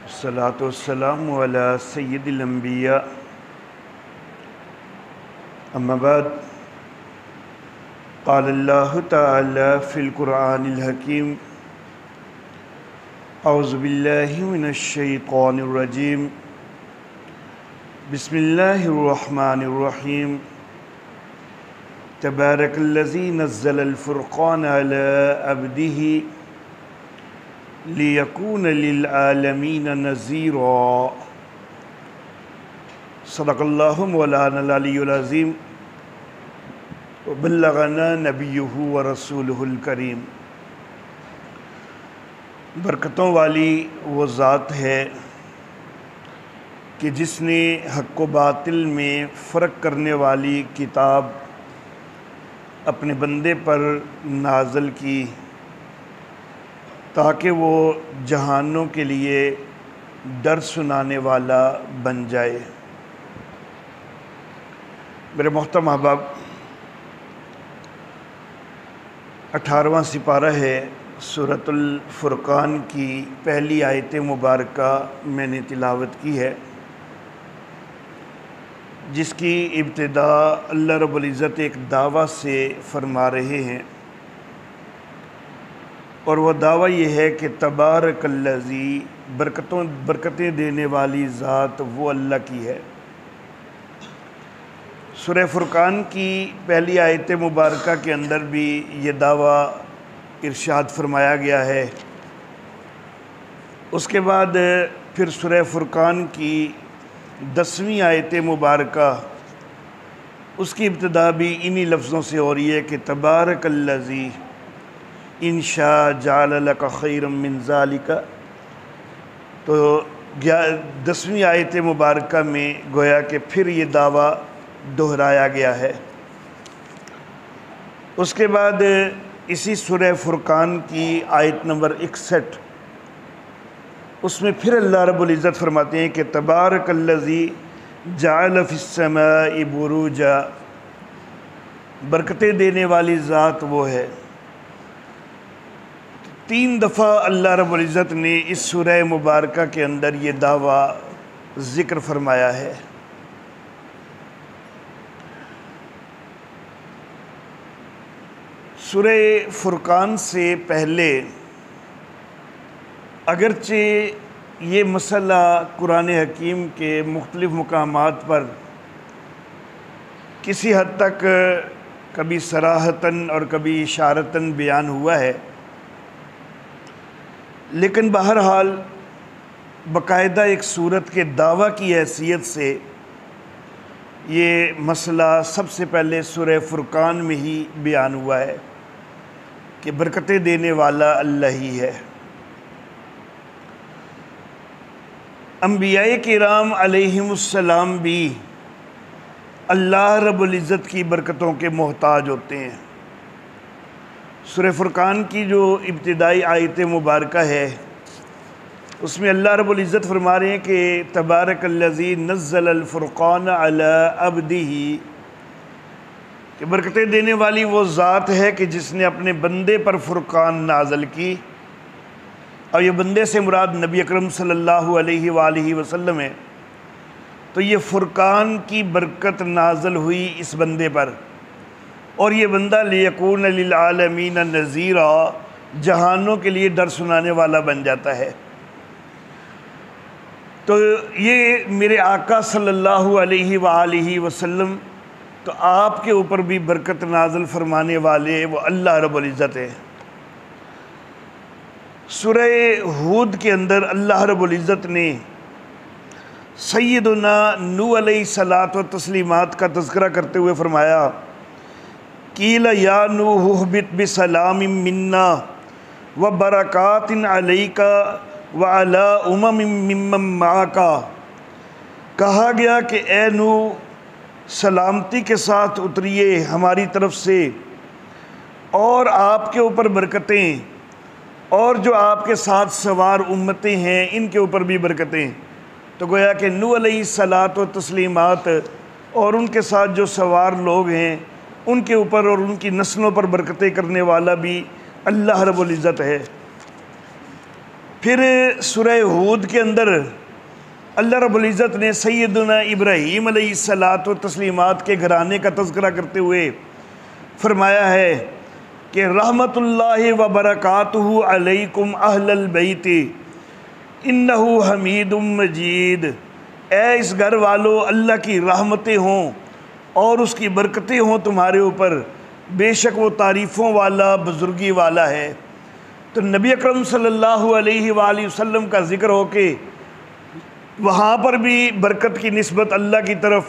अस्सलातु वस्सलामु अला सय्यिदिल अंबिया अम्मा बाद क़ाल अल्लाहु तआला फ़िल क़ुरआनिल हकीम औज़ु बिल्लाहि मिनश शैतानिर रजीम बिस्मिल्लाहिर रहमानिर रहीम तबारकल्लज़ी नज़्ज़लल फ़ुरक़ान अला अब्दिही लियकून लिल आलमीन नज़ीरा सदक़ल्लाहु मौलानल अलियुल अज़ीम व बल्लगना नबियुहु व रसूलुहुल करीम। बरकतों वाली वो ज़ात है कि जिसने हक़ व बातिल में फ़र्क करने वाली किताब अपने बंदे पर नाज़िल की ताकि वो जहानों के लिए डर सुनाने वाला बन जाए। मेरे मोहतरम अहबाब, 18वां सिपारा है सूरतुल फ़ुरक़ान की पहली आयत मुबारका मैंने तिलावत की है, जिसकी इब्तिदा अल्लाह रब्बुल इज़्ज़त एक दावा से फरमा रहे हैं और वह दावा ये है कि तबारकल्लज़ी बरकतें देने वाली ज़ात वो अल्लाह की है। सूरह फ़ुरक़ान की पहली आयत मुबारका के अंदर भी ये दावा इरशाद फरमाया गया है। उसके बाद फिर सूरह फ़ुरक़ान की 10वीं आयत मुबारका, उसकी इब्तिदा भी इन्हीं लफ्ज़ों से हो रही है कि तबारकल्लज़ी इंशा जाल लका खैरम मिन ज़ालिका। तो 10वीं आयत मुबारका में गोया कि फिर ये दावा दोहराया गया है। उसके बाद इसी सूरह फ़ुरक़ान की आयत नंबर 61, उसमें फिर अल्लाह रब्बुल इज़्ज़त फरमाते हैं कि तबारकल्लज़ी जअल फ़िस्समाइ बुरूजा, बरकतें देने वाली ज़ात वो है। 3 दफ़ा अल्लाह रब्बुल इज़्ज़त ने इस सूरह मुबारका के अंदर ये दावा ज़िक्र फरमाया है। सूरह फ़ुरक़ान से पहले अगरचे ये मसला कुरान हकीम के मुख्तलिफ़ मुकामात पर किसी हद तक कभी सराहतन और कभी इशारतन बयान हुआ है, लेकिन बहरहाल बाकायदा एक सूरत के दावा की हैसियत से ये मसला सबसे पहले सूरह फ़ुरक़ान में ही बयान हुआ है कि बरकतें देने वाला अल्लाह ही है। अंबियाए किराम अलैहिमुस्सलाम भी अल्लाह रब्बुल इज़्ज़त की बरकतों के मोहताज होते हैं। सूरह फ़ुरक़ान की जो इब्तिदाई आयत मुबारका है, उसमें अल्लाह रब्बुल इज़्ज़त फरमा रहे हैं कि तबारकल्लज़ी नज़्ज़लल फ़ुरक़ान अला अब्दिही, कि बरकतें देने वाली वो ज़ात है कि जिसने अपने बंदे पर फ़ुरक़ान नाज़िल की। और ये बंदे से मुराद नबी अकरम सल्लल्लाहु अलैहि वालिहि वसल्लम है। तो ये फ़ुरक़ान की बरकत नाज़िल हुई इस बंदे पर, और ये बंदा लियकून लिल आलमीन नज़ीरा, जहानों के लिए डर सुनाने वाला बन जाता है। तो ये मेरे आका सल्लल्लाहु अलैहि वालिहि वसल्लम, तो आपके ऊपर भी बरकत नाज़िल फरमाने वाले वो अल्लाह रब्बुल इज़्ज़त है। सूरह हूद के अंदर अल्लाह रब्बुल इज़्ज़त ने सय्यदुना नूह अलैहिस्सलात व तस्लीमात का तज़किरा करते हुए फरमाया, कीला या नूह उहबित बिसलामिम मिन्ना व बरकातिन अलैका व अला उममिम मिम्मन माका। कहा गया कि ए नूह, सलामती के साथ उतरिए हमारी तरफ से, और आपके ऊपर बरकतें, और जो आपके साथ सवार उम्मतें हैं इनके ऊपर भी बरकतें। तो गोया कि नूह अलैहिस्सलात व तस्लीमात और उनके साथ जो सवार लोग हैं उनके ऊपर और उनकी नस्लों पर बरकतें करने वाला भी अल्लाह रब्बुल इज़्ज़त है। फिर सूरह हूद के अंदर अल्लाह रब्बुल इज़्ज़त ने सैयदना इब्राहीम अलैहिस्सलातु व तस्लीमात के घराने का तज़किरा करते हुए फरमाया है कि रहमतुल्लाहि व बरकातुहु अलैकुम अहलल बैत इन्नहु हमीदुम मजीद। ए इस घर वालों, अल्लाह की रहमतें हों और उसकी बरकतें हों तुम्हारे ऊपर, बेशक वो तारीफ़ों वाला बुज़ुर्गी वाला है। तो नबी अकरम सल्लल्लाहु अलैहि वसल्लम का ज़िक्र हो के वहाँ पर भी बरकत की निस्बत अल्लाह की तरफ,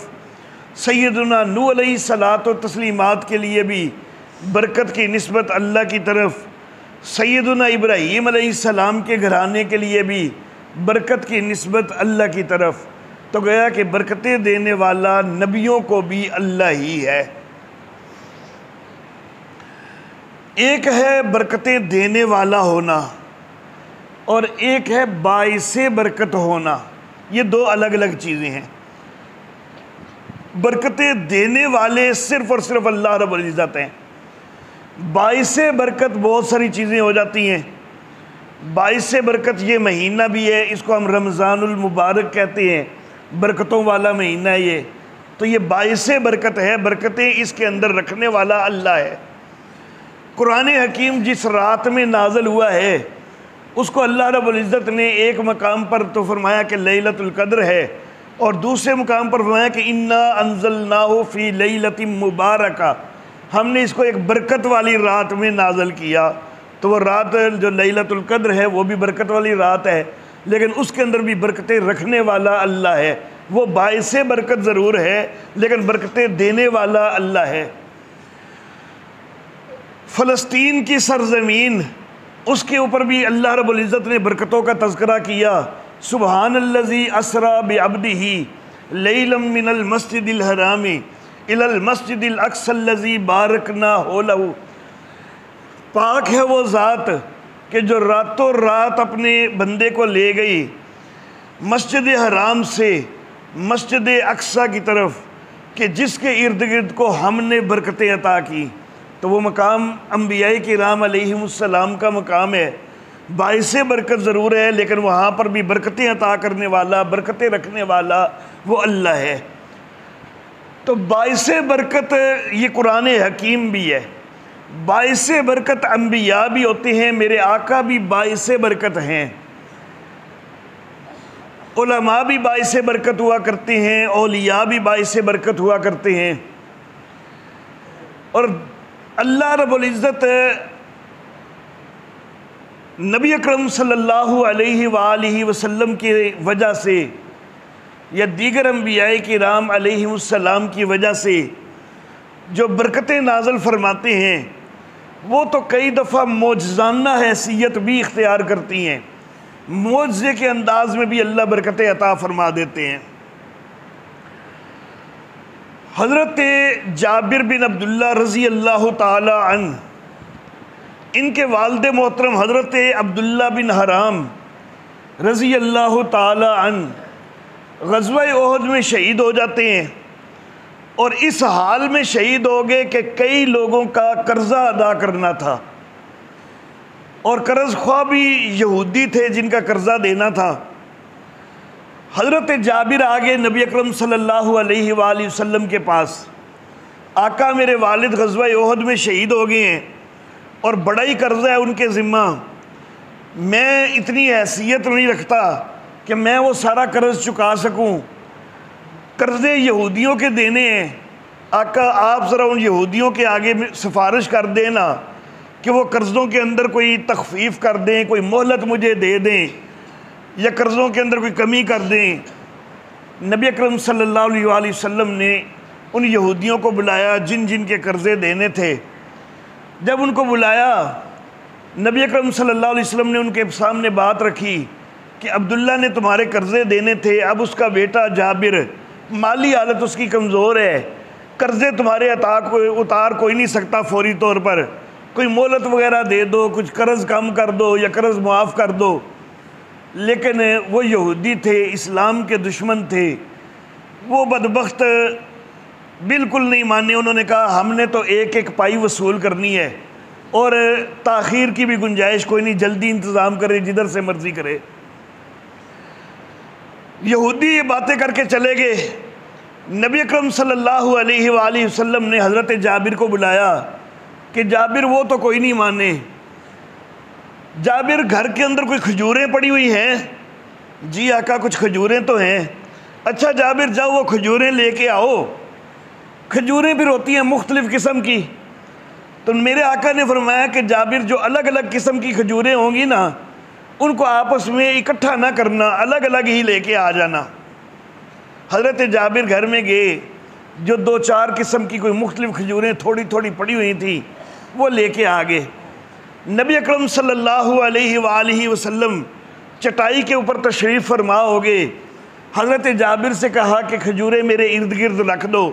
सैयदना नूह अलैहिस्सलातु व तस्लीमात के लिए भी बरकत की निस्बत अल्लाह की तरफ, सैयदना इब्राहीम अलैहिस्सलाम के घराने के लिए भी बरकत की निस्बत अल्लाह की तरफ। तो गया कि बरकतें देने वाला नबियों को भी अल्लाह ही है। एक है बरकतें देने वाला होना और एक है बाइसे बरकत होना, ये दो अलग अलग चीज़ें हैं। बरकतें देने वाले सिर्फ़ और सिर्फ अल्लाह रब्बुल इज़्ज़त हैं। बाइसे बरकत बहुत सारी चीज़ें हो जाती हैं। बाइसे बरकत ये महीना भी है, इसको हम रमज़ानुल मुबारक कहते हैं, बरकतों वाला महीना है ये। तो ये बाइसे बरकत है, बरकतें इसके अंदर रखने वाला अल्लाह है। कुरान हकीम जिस रात में नाज़िल हुआ है उसको अल्लाह रब्बुल इज़्ज़त ने एक मकाम पर तो फरमाया कि लैलतुल क़द्र है, और दूसरे मुकाम पर फरमाया कि इन्ना अंज़लनाहु फ़ी लैलतिन मुबारका, हमने इसको एक बरकत वाली रात में नाज़िल किया। तो वो रात जो लैलतुल क़द्र है वो भी बरकत वाली रात है, लेकिन उसके अंदर भी बरकतें रखने वाला अल्लाह है। वो बाइसे बरकत ज़रूर है लेकिन बरकतें देने वाला अल्लाह है। फ़लस्तीन की सरज़मीन, उसके ऊपर भी अल्लाह रब्बुल इज़्ज़त ने बरकतों का तज़किरा किया। सुबहानल्लज़ी असरा बिअब्दिही लैलन मिनल मस्जिदिल हरामी इलल मस्जिदिल अक़सल्लज़ी बारकना हौलहू। पाक है वो ज़ात कि जो रातों रात अपने बंदे को ले गई मस्जिद हराम से मस्जिद अक़सा की तरफ, कि जिसके इर्द गिर्द को हमने बरकतें अता की। तो वो मकाम अम्बियाए किराम अलैहिमुस्सलाम का मकाम है। बाइसे बरकत ज़रूर है लेकिन वहाँ पर भी बरकतें अता करने वाला, बरकतें रखने वाला वो अल्लाह है। तो बाइसे बरकत ये कुरान हकीम भी है। बाइसे बरकत अम्बिया भी होते हैं, मेरे आका भी बाइसे बरकत हैं, उलमा भी बाइसे बरकत हुआ करते हैं, औलिया भी बाइसे बरकत हुआ करते हैं। और अल्लाह रब्बुल इज़्ज़त नबी अकरम सल्लल्लाहु अलैहि वसल्लम की वजह से या दीगर अम्बियाए किराम अलैहिमुस्सलाम की वजह से जो बरकतें नाज़िल फरमाते हैं वो तो कई दफ़ा मौजज़ाना हैसियत भी इख्तियार करती हैं। मौजज़े के अंदाज में भी अल्लाह बरकतें अता फरमा देते हैं। हज़रत जाबिर बिन अब्दुल्ला रज़ी अल्लाह ताला अन्हु, इनके वालिद मोहतरम हज़रत अब्दुल्ला बिन हराम रज़ी अल्लाह ताला अन्हु ग़ज़वा ओहद में शहीद हो जाते हैं, और इस हाल में शहीद हो गए कि कई लोगों का कर्ज़ा अदा करना था, और कर्ज़ ख्वाह भी यहूदी थे जिनका कर्ज़ा देना था। हज़रत जाबिर आ गए नबी अकरम सल्लल्लाहु अलैहि वसल्लम के पास, आका मेरे वालिद ग़ज़वा ओहद में शहीद हो गए हैं और बड़ा ही कर्ज़ा है उनके ज़िम्मा, मैं इतनी हैसियत नहीं रखता कि मैं वो सारा कर्ज़ चुका सकूं, कर्ज़े यहूदियों के देने हैं। आका आप ज़रा उन यहूदियों के आगे सिफारिश कर देना कि वो कर्ज़ों के अंदर कोई तख़फ़ीफ़ कर दें, कोई मोहलत मुझे दे दें या कर्ज़ों के अंदर कोई कमी कर दें। नबी अकरम सल्लल्लाहु अलैहि वसल्लम ने उन यहूदियों को बुलाया जिन जिन के कर्ज़े देने थे। जब उनको बुलाया नबी अकरम सल्लल्लाहु अलैहि वसल्लम ने उनके सामने बात रखी कि अब्दुल्ला ने तुम्हारे कर्ज़े देने थे, अब उसका बेटा जाबिर माली हालत उसकी कमज़ोर है, कर्ज़े तुम्हारे उतार कोई नहीं सकता फौरी तौर पर, कोई मोहलत वगैरह दे दो, कुछ कर्ज़ कम कर दो या कर्ज़ मुआफ़ कर दो। लेकिन वो यहूदी थे, इस्लाम के दुश्मन थे, वो बदबख्त बिल्कुल नहीं माने। उन्होंने कहा हमने तो एक एक पाई वसूल करनी है, और ताख़ीर की भी गुंजाइश कोई नहीं, जल्दी इंतज़ाम करे, जिधर से मर्ज़ी करे। यहूदी ये बातें करके चले गए। नबी अकरम सल्लल्लाहु अलैहि वसल्लम ने हज़रत जाबिर को बुलाया कि जाबिर वो तो कोई नहीं माने। जाबिर घर के अंदर कोई खजूरें पड़ी हुई हैं? जी आका कुछ खजूरें तो हैं। अच्छा जाबिर जाओ वो खजूरें लेके आओ। खजूरें फिर होती हैं मुख्तलिफ़ किस्म की। तो मेरे आका ने फरमाया कि जाबिर जो अलग अलग किस्म की खजूरें होंगी ना, उनको आपस में इकट्ठा ना करना, अलग अलग ही लेके आ जाना। हज़रत जाबिर घर में गए, जो 2-4 किस्म की कोई मुख्तलिफ़ खजूरें थोड़ी थोड़ी पड़ी हुई थी वो लेके आ गए। नबी अकरम सल्लल्लाहु अलैहि वसल्लम चटाई के ऊपर तशरीफ़ फरमा हो गए। हज़रत जाबिर से कहा कि खजूरें मेरे इर्द गिर्द रख दो।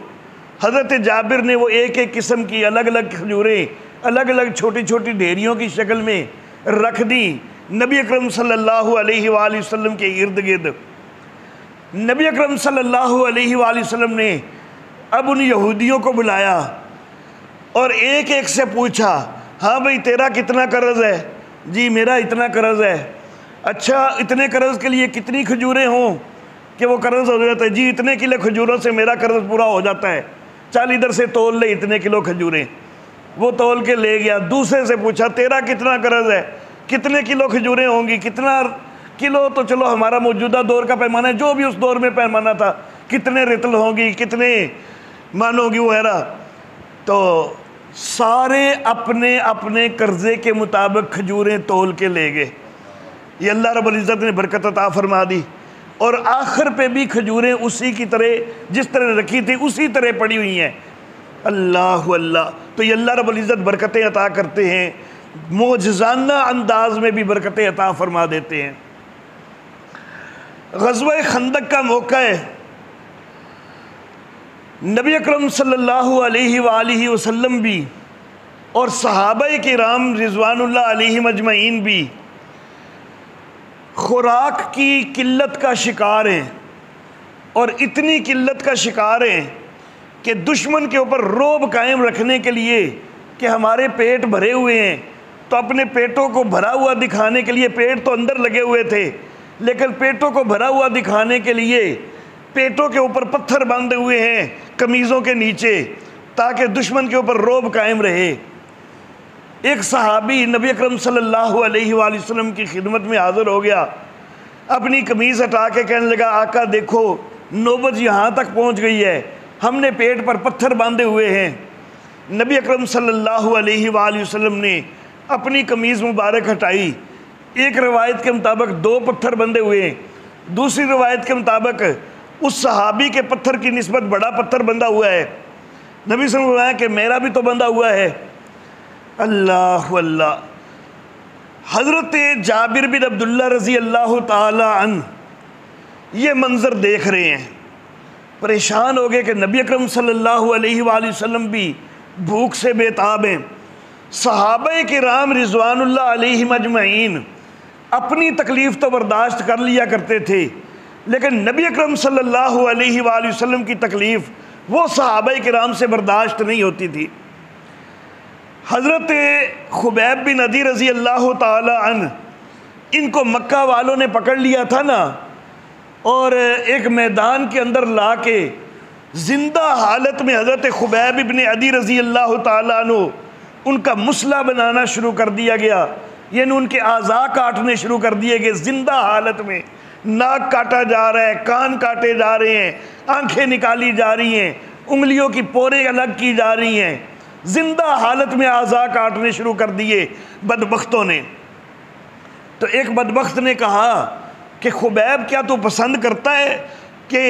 हज़रत जाबिर ने वो एक एक किस्म की अलग अलग खजूरें अलग अलग छोटी छोटी ढेरियों की शक्ल में रख दी नबी अकरम सल्लल्लाहु अलैहि वसल्लम के इर्द गिर्द। नबी अकरम सल्लल्लाहु अलैहि वसल्लम ने अब उन यहूदियों को बुलाया और एक एक से पूछा, हाँ भाई तेरा कितना कर्ज़ है? जी मेरा इतना कर्ज़ है। अच्छा इतने कर्ज़ के लिए कितनी खजूरें हों कि वो कर्ज़ हो जाता है? जी इतने किलो खजूरों से मेरा कर्ज़ पूरा हो जाता है। चल इधर से तोल ले इतने किलो खजूरें। वो तोल के ले गया। दूसरे से पूछा तेरा कितना कर्ज़ है? कितने किलो खजूरें होंगी? कितना किलो तो चलो हमारा मौजूदा दौर का पैमाना है, जो भी उस दौर में पैमाना था, कितने रितल होंगी, कितने मान होगी वगैरह। तो सारे अपने अपने कर्ज़े के मुताबिक खजूरें तोल के ले गए। ये अल्लाह रब्बुल इज़्ज़त ने बरकत अता फरमा दी। और आखिर पे भी खजूरें उसी की तरह जिस तरह रखी थी उसी तरह पड़ी हुई हैं। अल्लाह अल्लाह। तो ये अल्लाह रब्बुल इज़्ज़त बरकतें अता करते हैं, मोजज़ाना अंदाज में भी बरकतें अता फरमा देते हैं। ग़ज़वा खंदक का मौका है। नबी अकरम सल्लल्लाहु अलैहि वसल्लम भी और सहाबाए किराम रिज़वानुल्लाह अलैहिम अजमईन भी खुराक की किल्लत का शिकार हैं और इतनी किल्लत का शिकार हैं कि दुश्मन के ऊपर रोब कायम रखने के लिए कि हमारे पेट भरे हुए हैं, तो अपने पेटों को भरा हुआ दिखाने के लिए, पेट तो अंदर लगे हुए थे लेकिन पेटों को भरा हुआ दिखाने के लिए पेटों के ऊपर पत्थर बांधे हुए हैं कमीज़ों के नीचे, ताकि दुश्मन के ऊपर रोब कायम रहे। एक सहाबी नबी अकरम सल्लल्लाहु अलैहि वसल्लम की खिदमत में हाज़िर हो गया, अपनी कमीज़ हटा के कहने लगा, आका देखो नौबत यहाँ तक पहुँच गई है, हमने पेट पर पत्थर बांधे हुए हैं। नबी अकरम सल्लल्लाहु अलैहि वसल्लम ने अपनी कमीज़ मुबारक हटाई। एक रवायत के मुताबिक 2 पत्थर बंधे हुए हैं, दूसरी रवायत के मुताबिक उस सहाबी के पत्थर की निस्बत बड़ा पत्थर बंधा हुआ है। नबी सल्लल्लाहु अलैहि वसल्लम ने कि मेरा भी तो बंधा हुआ है। अल्लाह अल्लाह। हज़रत जाबिर बिन अब्दुल्लाह रज़ी अल्लाह ताला अन्हु ये मंज़र देख रहे हैं, परेशान हो गए कि नबी अकरम सल्लल्लाहु अलैहि वसल्लम भी भूख से बेताब हैं। सहाबाए किराम रिज़वानुल्लाह अलैहिम अजमईन अपनी तकलीफ़ तो बर्दाश्त कर लिया करते थे, लेकिन नबी अकरम सल्लल्लाहु अलैहि वसल्लम की तकलीफ़ वो सहाबाए किराम से बर्दाश्त नहीं होती थी। हज़रत खुबैब बिन अदी रज़ी अल्लाह ताला अन्हु, इनको मक्का वालों ने पकड़ लिया था ना, और एक मैदान के अंदर ला के ज़िंदा हालत में हज़रत खुबैब बिन अदी रज़ी अल्लाह ताला अन्हु उनका मुसला बनाना शुरू कर दिया गया, यानी उनके आज़ा काटने शुरू कर दिए गए ज़िंदा हालत में। नाक काटा जा रहा है, कान काटे जा रहे हैं, आंखें निकाली जा रही हैं, उंगलियों की पोरें अलग की जा रही हैं, जिंदा हालत में आज़ा काटने शुरू कर दिए बदबख्तों ने। तो एक बदबख्त ने कहा कि खुबैब क्या तू पसंद करता है कि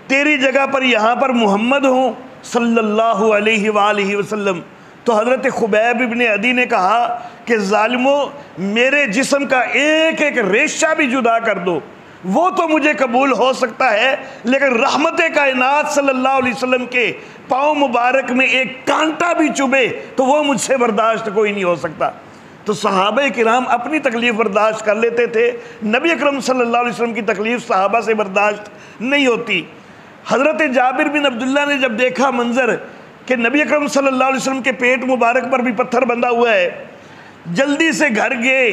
तेरी जगह पर यहाँ पर मोहम्मद हों सल्लल्लाहु अलैहि वसल्लम? तो हज़रत खुबैब इब्ने अदी ने कहा कि ज़ालिमों, मेरे जिस्म का एक एक रेशा भी जुदा कर दो, वो तो मुझे कबूल हो सकता है, लेकिन रहमत कायनात सल्लल्लाहु अलैहि वसल्लम के पाँव मुबारक में एक कांटा भी चुभे तो वो मुझसे बर्दाश्त कोई नहीं हो सकता। तो सहाबा किराम अपनी तकलीफ़ बर्दाश्त कर लेते थे, नबी अकरम सल्लल्लाहु अलैहि वसल्लम की तकलीफ़ सहाबा से बर्दाश्त नहीं होती। हज़रत जाबिर बिन अब्दुल्ला ने जब देखा मंज़र कि नबी अकरम सल्लल्लाहु अलैहि वसल्लम के पेट मुबारक पर भी पत्थर बंधा हुआ है। जल्दी से घर गए,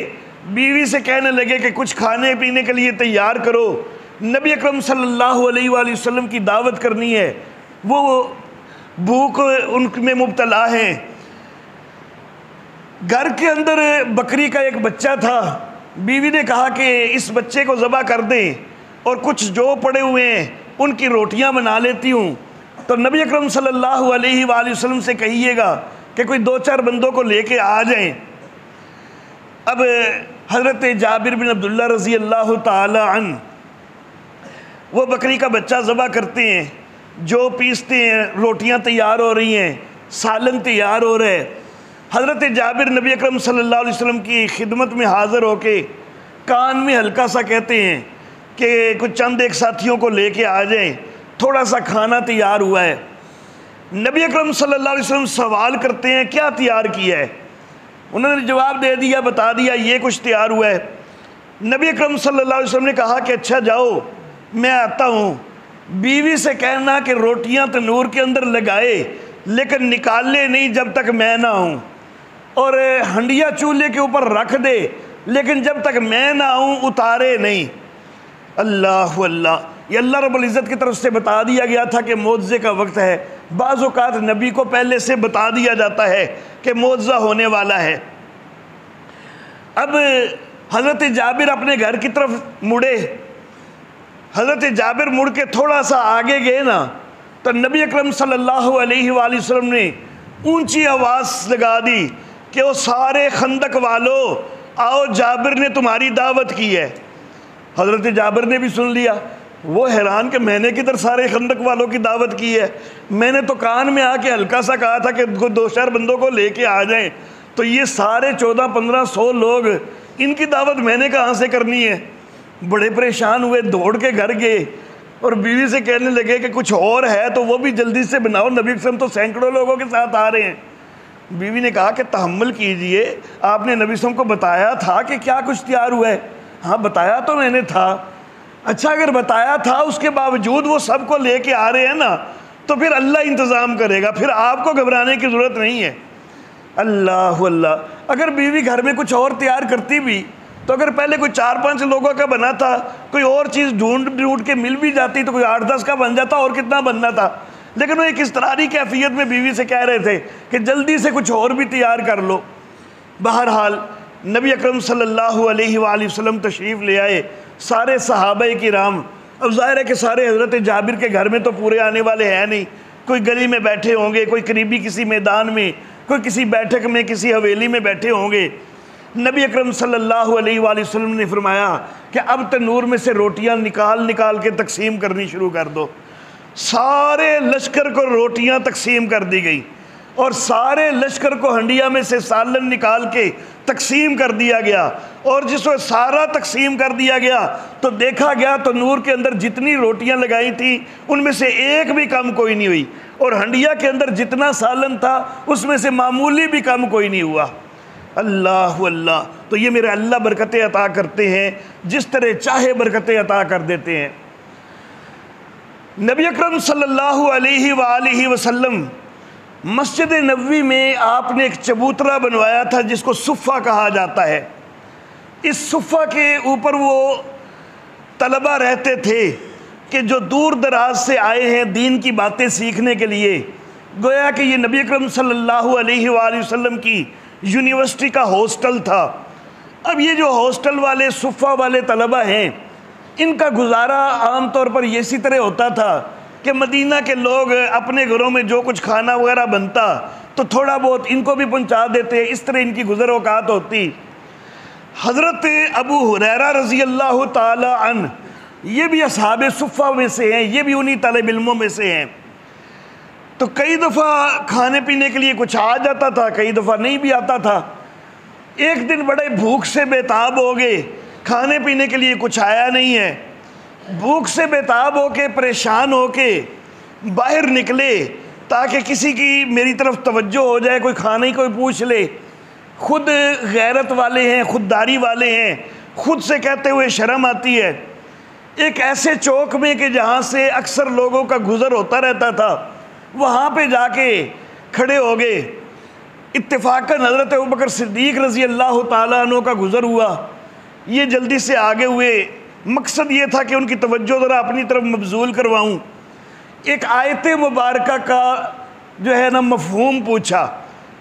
बीवी से कहने लगे कि कुछ खाने पीने के लिए तैयार करो, नबी अकरम सल्लल्लाहु अलैहि वसल्लम की दावत करनी है, वो भूख उनमें मुब्तला हैं। घर के अंदर बकरी का एक बच्चा था। बीवी ने कहा कि इस बच्चे को ज़बह कर दें और कुछ जो पड़े हुए हैं उनकी रोटियां बना लेती हूँ। तो नबी अकरम सल्लल्लाहु अलैहि वसल्लम से कहिएगा कि कोई 2-4 बंदों को लेके आ जाएं। अब हज़रत जाबिर बिन अब्दुल्ला रज़ी अल्लाह ताला अन्हु वो बकरी का बच्चा ज़बह करते हैं, जो पीसते हैं, रोटियां तैयार हो रही हैं, सालन तैयार हो रहा है। हज़रत जाबिर नबी अकरम सल्लल्लाहु अलैहि वसल्लम की खिदमत में हाज़िर होके कान में हल्का सा कहते हैं कि कुछ चंद एक साथियों को लेके आ जाएं, थोड़ा सा खाना तैयार हुआ है। नबी अकरम सल्लल्लाहु अलैहि वसल्लम सवाल करते हैं क्या तैयार किया है? उन्होंने जवाब दे दिया, बता दिया ये कुछ तैयार हुआ है। नबी अकरम सल्लल्लाहु अलैहि वसल्लम ने कहा कि अच्छा जाओ, मैं आता हूँ। बीवी से कहना कि रोटियाँ तनूर के अंदर लगाए लेकिन निकाले नहीं जब तक मैं ना आऊँ, और हंडिया चूल्हे के ऊपर रख दे लेकिन जब तक मैं ना आऊँ उतारे नहीं। अल्लाह अल्लाह, ये अल्लाह रब्बुल इज़्ज़त की तरफ से बता दिया गया था कि मौज़े का वक्त है। बाज़ औक़ात नबी को पहले से बता दिया जाता है कि मौज़ा होने वाला है। अब हज़रत जाबिर अपने घर की तरफ मुड़े। हज़रत जाबिर मुड़ के थोड़ा सा आगे गए ना, तो नबी अकरम सल्लल्लाहु अलैहि वसल्लम ने ऊंची आवाज़ लगा दी कि वो सारे खंदक वालों आओ, जाबिर ने तुम्हारी दावत की है। हज़रत जाबिर ने भी सुन लिया। वो हैरान कि मैंने किधर सारे खंदक वालों की दावत की है, मैंने तो कान में आके हल्का सा कहा था कि 2-4 बंदों को लेके आ जाएं, तो ये सारे 1400-1500 लोग, इनकी दावत मैंने कहाँ से करनी है। बड़े परेशान हुए, दौड़ के घर गए और बीवी से कहने लगे कि कुछ और है तो वो भी जल्दी से बनाओ, नबी वसल्लम तो सैकड़ों लोगों के साथ आ रहे हैं। बीवी ने कहा कि तहम्मुल कीजिए, आपने नबी वसल्लम को बताया था कि क्या कुछ तैयार हुआ है? हाँ बताया तो मैंने था। अच्छा अगर बताया था उसके बावजूद वो सबको लेके आ रहे हैं ना, तो फिर अल्लाह इंतज़ाम करेगा, फिर आपको घबराने की ज़रूरत नहीं है। अल्लाह अल्लाह। अगर बीवी घर में कुछ और तैयार करती भी तो अगर पहले कोई 4-5 लोगों का बना था, कोई और चीज़ ढूंढ के मिल भी जाती तो कोई 8-10 का बन जाता, और कितना बनना था। लेकिन वो एक इस्तरारी कैफियत में बीवी से कह रहे थे कि जल्दी से कुछ और भी तैयार कर लो। बहरहाल नबी अकरम सल्लल्लाहु अलैहि वसल्लम तशरीफ़ ले आए, सारे सहाबाए किराम। अब ज़ाहिर है कि सारे हज़रत जाबिर के घर में तो पूरे आने वाले हैं नहीं, कोई गली में बैठे होंगे, कोई करीबी किसी मैदान में, कोई किसी बैठक में, किसी हवेली में बैठे होंगे। नबी अकरम सल्लल्लाहु अलैहि वसल्लम ने फरमाया कि अब तनूर में से रोटियां निकाल के तकसीम करनी शुरू कर दो। सारे लश्कर को रोटियां तकसीम कर दी गई और सारे लश्कर को हंडिया में से सालन निकाल के तकसीम कर दिया गया। और जिसको सारा तकसीम कर दिया गया तो देखा गया तनूर के अंदर जितनी रोटियां लगाई थी उनमें से एक भी कम कोई नहीं हुई, और हंडिया के अंदर जितना सालन था उसमें से मामूली भी कम कोई नहीं हुआ। अल्लाह अल्लाह। तो ये मेरे अल्लाह बरकतें अता करते हैं, जिस तरह चाहे बरकतें अता कर देते हैं। नबी अकरम सल्लल्लाहु अलैहि वसल्लम मस्जिद नबवी में आपने एक चबूतरा बनवाया था जिसको सुफ़ा कहा जाता है। इस सुफ़ा के ऊपर वो तलबा रहते थे कि जो दूर दराज से आए हैं दीन की बातें सीखने के लिए। गोया कि ये नबी अकरम सल्लल्लाहु अलैहि वसल्लम की यूनिवर्सिटी का हॉस्टल था। अब ये जो हॉस्टल वाले सुफ़ा वाले तलबा हैं, इनका गुजारा आम तौर पर इसी तरह होता था कि मदीना के लोग अपने घरों में जो कुछ खाना वगैरह बनता तो थोड़ा बहुत इनको भी पहुंचा देते, इस तरह इनकी गुज़र औकात होती। हज़रत अबू हुरैरा रज़ी अल्लाह ताला अन्हु, ये भी असहाबे सुफ़ा में से हैं, ये भी उन्हीं तलब इल्मों में से हैं। तो कई दफ़ा खाने पीने के लिए कुछ आ जाता था, कई दफ़ा नहीं भी आता था। एक दिन बड़े भूख से बेताब हो गए, खाने पीने के लिए कुछ आया नहीं है। भूख से बेताब होके परेशान होके बाहर निकले ताकि किसी की मेरी तरफ तवज्जो हो जाए, कोई खाना ही कोई पूछ ले। खुद गैरत वाले हैं, खुददारी वाले हैं, खुद से कहते हुए शर्म आती है। एक ऐसे चौक में कि जहाँ से अक्सर लोगों का गुज़र होता रहता था, वहाँ पे जाके खड़े हो गए। इत्तेफाकन हज़रत अबू बकर सिद्दीक़ रज़ी अल्लाह ताला अन्हु का गुज़र हुआ। ये जल्दी से आगे हुए। मकसद ये था कि उनकी तवज्जो ज़रा अपनी तरफ मबजूल करवाऊँ। एक आयत मुबारका का जो है ना मफ़हूम पूछा,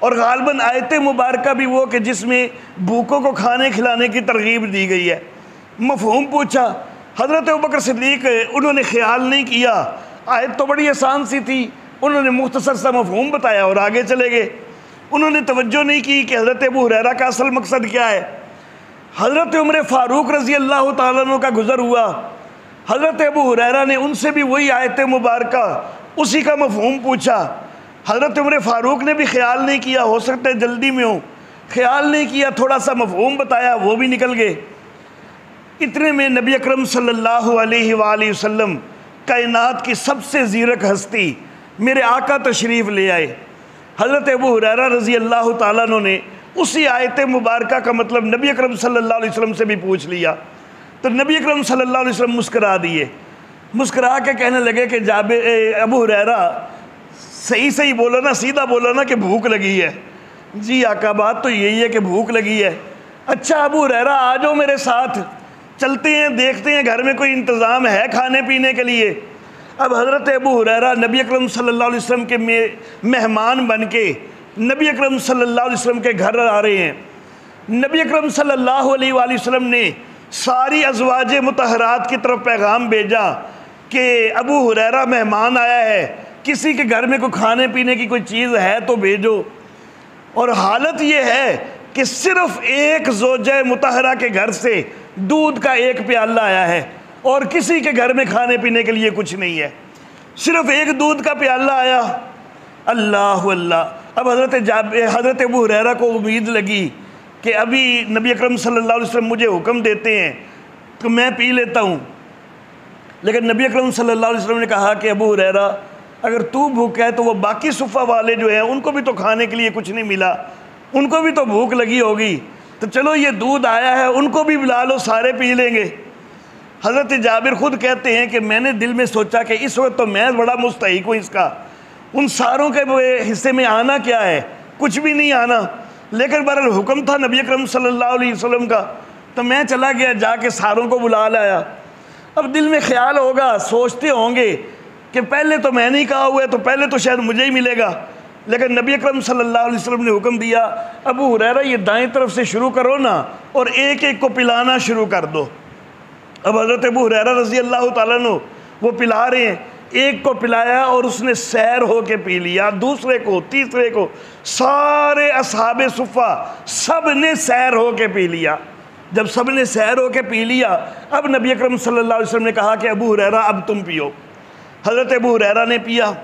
और गालबन आयत मुबारका भी वो कि जिसमें भूखों को खाने खिलाने की तरगीब दी गई है। मफ़हूम पूछा हज़रत अबू बकर सिद्दीक़, उन्होंने ख्याल नहीं किया। आयत तो बड़ी आसान सी थी, उन्होंने मुख्तसर सा मफ़हूम बताया और आगे चले गए। उन्होंने तवज्जो नहीं की कि हज़रत अबू हुरैरा का असल मकसद क्या है। हज़रत उमर फ़ारूक रज़ी अल्लाह ताला अन्हु का गुज़र हुआ। हज़रत अबू हुरैरा ने उनसे भी वही आयत मुबारका, उसी का मफ़हूम पूछा। हज़रत उमर फ़ारूक ने भी ख्याल नहीं किया, हो सकता है जल्दी में हो, ख्याल नहीं किया, थोड़ा सा मफ़हूम बताया, वो भी निकल गए। इतने में नबी अकरम सल्लल्लाहु अलैहि वसल्लम, कायनात की सबसे ज़ीरक हस्ती, मेरे आका तशरीफ़ ले आए। हज़रत अबू हुरैरा रज़ी अल्लाह ताला अन्हु ने उसी आयत मुबारका का मतलब नबी अकरम सल्लल्लाहु अलैहि वसल्लम से भी पूछ लिया। तो नबी अकरम सल्लल्लाहु अलैहि वसल्लम मुस्करा दिए। मुस्करा के कहने लगे कि अबू हुरैरा, सही सही बोलो ना, सीधा बोलो ना कि भूख लगी है। जी आका, बात तो यही है कि भूख लगी है। अच्छा अबू हुरैरा, आ जाओ मेरे साथ, चलते हैं, देखते हैं घर में कोई इंतज़ाम है खाने पीने के लिए। अब हज़रत अबू हुरैरा नबी अकरम सल्लल्लाहु अलैहि वसल्लम के मेहमान बन के नबी अकरम सल्लल्लाहु अलैहि वसल्लम के घर आ रहे हैं। नबी अकरम सल्लल्लाहु अलैहि वसल्लम ने सारी अज़वाज मुतहरात की तरफ पैगाम भेजा कि अबू हुरैरा मेहमान आया है, किसी के घर में कोई खाने पीने की कोई चीज़ है तो भेजो। और हालत ये है कि सिर्फ़ एक ज़ौजा मुतहरा के घर से दूध का एक प्याला आया है और किसी के घर में खाने पीने के लिए कुछ नहीं है, सिर्फ़ एक दूध का प्याला आया। अल्लाह अल्लाह। अब हज़रत अबू हुरैरा को उम्मीद लगी कि अभी नबी अकरम सल्लल्लाहु अलैहि वसल्लम मुझे हुक्म देते हैं तो मैं पी लेता हूँ। लेकिन नबी अकरम सल्लल्लाहु अलैहि वसल्लम ने कहा कि अबू हुरैरा, अगर तू भूखा है तो वो बाकी सुफ़ा वाले जो हैं उनको भी तो खाने के लिए कुछ नहीं मिला, उनको भी तो भूख लगी होगी, तो चलो ये दूध आया है उनको भी बुला लो, सारे पी लेंगे। हज़रत जाबिर ख़ुद कहते हैं कि मैंने दिल में सोचा कि इस वक्त तो मैं बड़ा मुस्तहिक हूँ इसका, उन सारों के हिस्से में आना क्या है, कुछ भी नहीं आना। लेकिन बहरहाल हुक्म था नबी अकरम सल्लल्लाहु अलैहि वसल्लम का, तो मैं चला गया, जाके सारों को बुला लाया। अब दिल में ख्याल होगा, सोचते होंगे कि पहले तो मैंने ही कहा हुआ है तो पहले तो शायद मुझे ही मिलेगा। लेकिन नबी अकरम सल्लल्लाहु अलैहि वसल्लम ने हुक्म दिया, अबू हुरैरा ये दाएं तरफ से शुरू करो ना और एक एक को पिलाना शुरू कर दो। अब हज़रत अबू हुरैरा रज़ी अल्लाह ताला अन्हु वो पिला रहे हैं, एक को पिलाया और उसने सैर हो के पी लिया, दूसरे को, तीसरे को, सारे असहाबे सुफ़ा सब ने सैर हो के पी लिया। जब सब ने सैर हो के पी लिया, अब नबी अकरम सल्लल्लाहु अलैहि वसल्लम ने कहा कि अबू हुरैरा अब तुम पियो। हज़रत अबू हुरैरा ने पिया,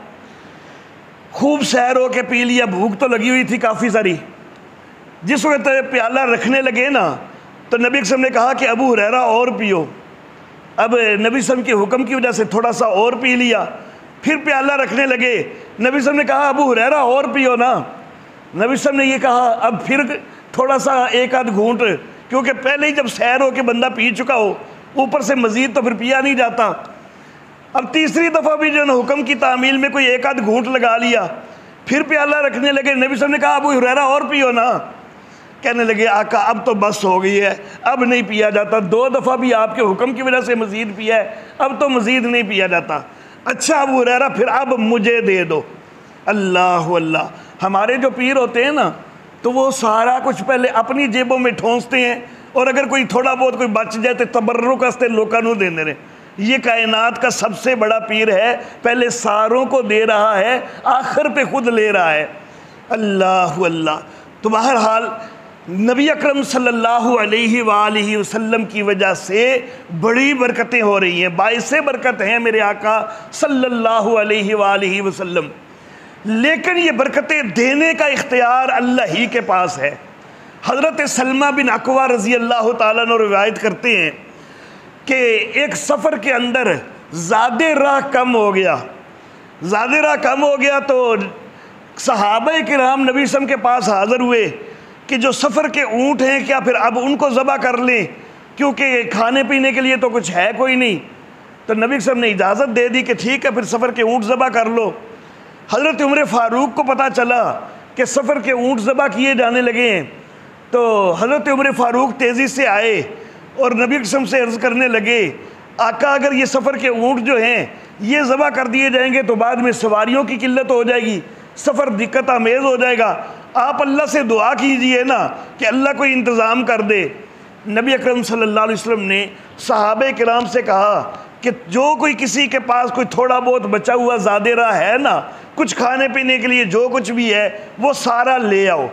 खूब सैर हो के पी लिया, भूख तो लगी हुई थी काफ़ी सारी। जिस वक्त प्याला रखने लगे ना तो नबी वसल्लम ने कहा कि अबू हुरैरा और पियो। अब नबी वसल्लम के हुक्म की वजह से थोड़ा सा और पी लिया, फिर प्याला रखने लगे। नबी वसल्लम ने कहा अबू हुरैरा और पियो ना। नबी वसल्लम ने ये कहा, अब फिर थोड़ा सा एक आध घूंट, क्योंकि पहले ही जब सैर हो के बंदा पी चुका हो, ऊपर से मज़ीद तो फिर पिया नहीं जाता। अब तीसरी दफ़ा भी जो हुक्म की तामील में कोई एक आध घूंट लगा लिया, फिर प्याला रखने लगे। नबी वसल्लम ने कहा अबू हुरैरा और पियो ना। कहने लगे आका अब तो बस हो गई है, अब नहीं पिया जाता, 2 दफ़ा भी आपके हुक्म की वजह से मज़ीद पिया है, अब तो मज़ीद नहीं पिया जाता। अच्छा अबू हुरैरा फिर अब मुझे दे दो। अल्लाह अल्लाह। हमारे जो पीर होते हैं ना तो वो सारा कुछ पहले अपनी जेबों में ठोंसते हैं और अगर कोई थोड़ा बहुत कोई बच जाए तो तबर्रुक वास्ते लोगों को देने रहे। ये कायनात का सबसे बड़ा पीर है, पहले सारों को दे रहा है, आखिर पे खुद ले रहा है। अल्लाह अल्लाह। तो बहरहाल नबी अकरम सल्लल्लाहु अलैहि वसल्लम की वजह से बड़ी बरकतें हो रही हैं, बाइसे बरकत हैं मेरे आका सल्लल्लाहु अलैहि वसल्लम। लेकिन ये बरकतें देने का इख्तियार अल्लाह ही के पास है। हज़रत सलमा बिन अकवा रज़ी अल्लाह ताला अन्हु रिवायत करते हैं कि एक सफ़र के अंदर ज़्यादा राह कम हो गया। ज़्यादा राह कम हो गया तो सहाबा किराम नबी सल्लल्लाहु अलैहि वसल्लम के पास हाज़िर हुए कि जो सफ़र के ऊँट हैं क्या फिर अब उनको ज़बह कर लें, क्योंकि खाने पीने के लिए तो कुछ है कोई नहीं। तो नबी सल्लल्लाहु अलैहि वसल्लम ने इजाज़त दे दी कि ठीक है फिर सफ़र के ऊँट ज़बह कर लो। हज़रत उमर फ़ारूक को पता चला कि सफ़र के ऊँट ज़बह किए जाने लगे हैं, तो हज़रत उमर फ़ारूक तेज़ी से आए और नबी कसम से अर्ज़ करने लगे, आका अगर ये सफ़र के ऊँट जो हैं ये ज़बह कर दिए जाएंगे तो बाद में सवारियों की किल्लत हो जाएगी, सफ़र दिक्कत आमेज़ हो जाएगा, आप अल्लाह से दुआ कीजिए ना कि अल्लाह कोई इंतज़ाम कर दे। नबी अकरम सल्लल्लाहु अलैहि वसल्लम ने सहाबे किराम से कहा कि जो कोई किसी के पास कोई थोड़ा बहुत बचा हुआ ज़ादेरा है ना, कुछ खाने पीने के लिए जो कुछ भी है वो सारा ले आओ।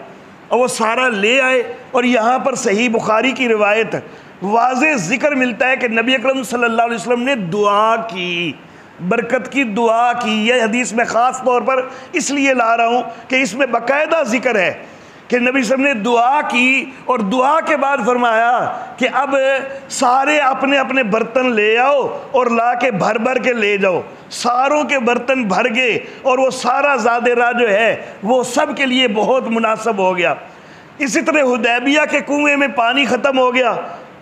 और वो सारा ले आए। और यहाँ पर सही बुखारी की रिवायत वाज़े ज़िक्र मिलता है कि नबी अकरम सल्लल्लाहु अलैहि वसल्लम ने दुआ की, बरकत की दुआ की। यह हदीस मैं ख़ास तौर पर इसलिए ला रहा हूँ कि इसमें बाकायदा ज़िक्र है कि नबी सल्लल्लाहु अलैहि वसल्लम ने दुआ की और दुआ के बाद फरमाया कि अब सारे अपने अपने बर्तन ले आओ और ला के भर भर के ले जाओ। सारों के बर्तन भर गए और वो सारा ज़ादेरा जो है वो सब के लिए बहुत मुनासिब हो गया। इसी तरह हुदैबिया के कुएँ में पानी ख़त्म हो गया।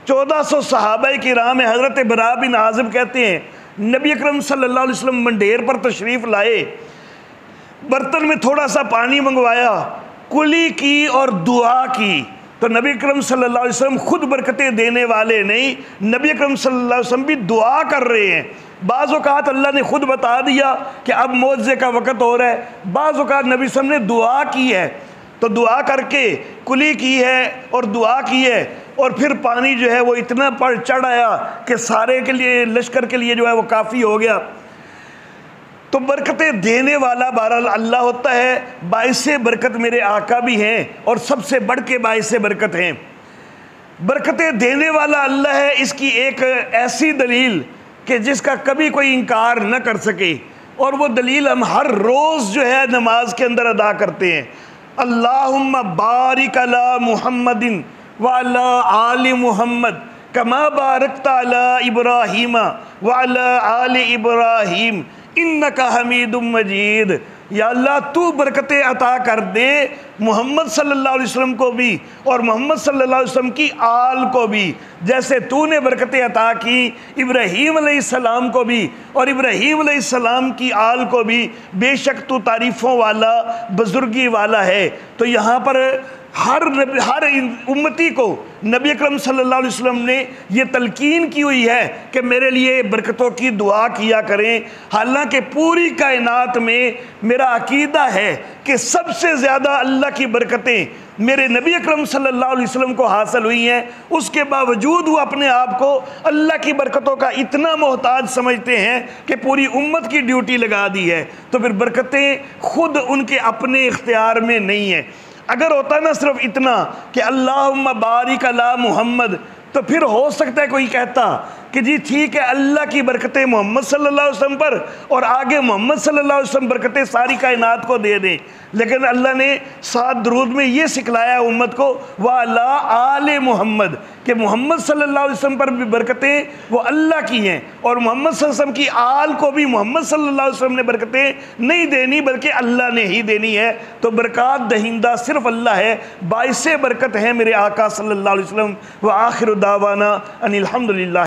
1400 सहाबाए किराम में हज़रत बरा बिन आज़िब कहते हैं नबी अकरम सल्लल्लाहु अलैहि वसल्लम मंडेर पर तशरीफ़ लाए, बर्तन में थोड़ा सा पानी मंगवाया, कुली की और दुआ की। तो नबी अकरम सल्लल्लाहु अलैहि वसल्लम खुद बरकतें देने वाले नहीं, नबी अकरम सल्लल्लाहु अलैहि वसल्लम भी दुआ कर रहे हैं। बाज़ औक़ात अल्लाह ने खुद बता दिया कि अब मौज़े का वक़्त हो रहा है, बाज़ औक़ात नबी सल्लल्लाहु अलैहि वसल्लम ने दुआ की है, तो दुआ करके कुली की है और दुआ की है और फिर पानी जो है वो इतना पर चढ़ आया कि सारे के लिए, लश्कर के लिए जो है वो काफ़ी हो गया। तो बरकतें देने वाला बहरहाल अल्लाह होता है। बाइसे बरकत मेरे आका भी हैं और सबसे बढ़ के बाइसे बरकत हैं। बरकतें देने वाला अल्लाह है, इसकी एक ऐसी दलील कि जिसका कभी कोई इनकार न कर सके, और वो दलील हम हर रोज़ जो है नमाज के अंदर अदा करते हैं। अल्लाहुम्मा बारिक अला मुहम्मदिन व अला आलि मुहम्मद कमा बारकता अला इब्राहीम व अला आलि इब्राहीम इन्नका हमीदुम मजीद। या अल्लाह तू बरकतें अता कर दे मोहम्मद सल्लल्लाहु अलैहि वसल्लम को भी और मोहम्मद सल्लल्लाहु अलैहि वसल्लम की आल को भी, जैसे तूने बरकतें अता की इब्राहीम अलैहिस्सलाम को भी और इब्राहीम अलैहिस्सलाम की आल को भी। बेशक तू तारीफ़ों वाला, बुजुर्गी वाला है। तो यहाँ पर हर उम्मती को नबी अकरम सल्लल्लाहु अलैहि वसल्लम ने ये तलकीन की हुई है कि मेरे लिए बरकतों की दुआ किया करें। हालांकि पूरी कायनात में मेरा अकीदा है कि सबसे ज़्यादा अल्लाह की बरकतें मेरे नबी अकरम सल्लल्लाहु अलैहि वसल्लम को हासिल हुई हैं। उसके बावजूद वो अपने आप को अल्लाह की बरकतों का इतना मोहताज समझते हैं कि पूरी उम्मत की ड्यूटी लगा दी है। तो फिर बरकतें खुद उनके अपने इख्तियार में नहीं है। अगर होता ना सिर्फ इतना कि अल्लाहुम्मा बारिक अला मुहम्मद, तो फिर हो सकता है कोई कहता कि जी ठीक है अल्लाह की बरकतें मोहम्मद सल्लल्लाहु अलैहि वसल्लम पर और आगे मोहम्मद सल्लल्लाहु अलैहि वसल्लम बरकतें सारी कायनात को दे दें। लेकिन अल्लाह ने 7 दुरूद में ये सिखलाया उम्मत को व अला आले मोहम्मद, कि मोहम्मद सल्लल्लाहु अलैहि वसल्लम पर भी बरकतें वो अल्लाह की हैं और मोहम्मद सल्लल्लाहु अलैहि वसल्लम की आल को भी मोहम्मद सल्लल्लाहु अलैहि वसल्लम ने बरकतें नहीं देनी बल्कि अल्लाह ने ही देनी है। तो बरक़ात दहिंदा सिर्फ अल्लाह है, बाइसे बरकत है मेरे आका सल्लल्लाहु अलैहि वसल्लम। व आखिर दावाना अनिल हम्दुलिल्लाह।